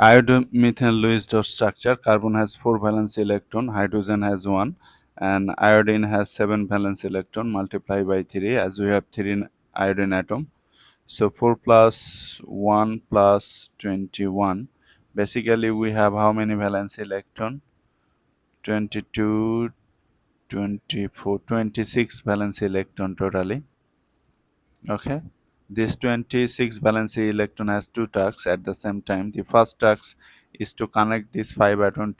Iodomethane Lewis structure. Carbon has 4 valence electron, hydrogen has 1, and iodine has 7 valence electron. Multiply by 3 as we have 3 iodine atom. So 4 plus 1 plus 21. Basically we have how many valence electron? 22, 24, 26 valence electron totally. Okay, this 26 valence electron has two tasks at the same time. The first task is to connect these 5 atoms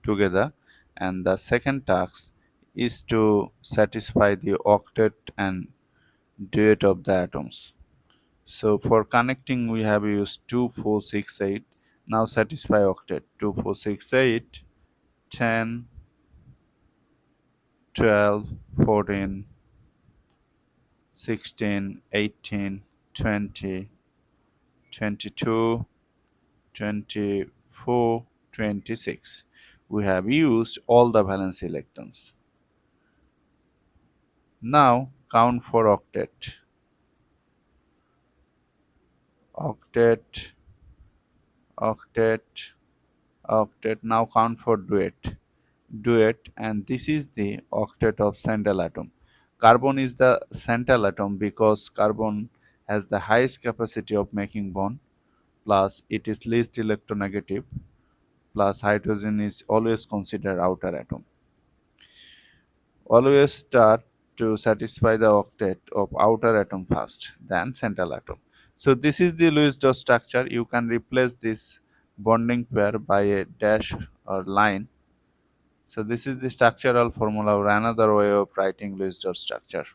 together, and the second task is to satisfy the octet and duet of the atoms. So for connecting we have used 2 4 6 8. Now satisfy octet. 2 4 6 8, 10, 12, 14, 16, 18, 20, 22, 24, 26. We have used all the valence electrons. Now count for octet. Octet, octet, octet. Now count for duet. Duet, and this is the octet of central atom. Carbon is the central atom because carbon has the highest capacity of making bond, plus it is least electronegative, plus hydrogen is always considered outer atom. Always start to satisfy the octet of outer atom first, then central atom. So this is the Lewis dot structure. You can replace this bonding pair by a dash or line. So this is the structural formula or another way of writing Lewis dot structure.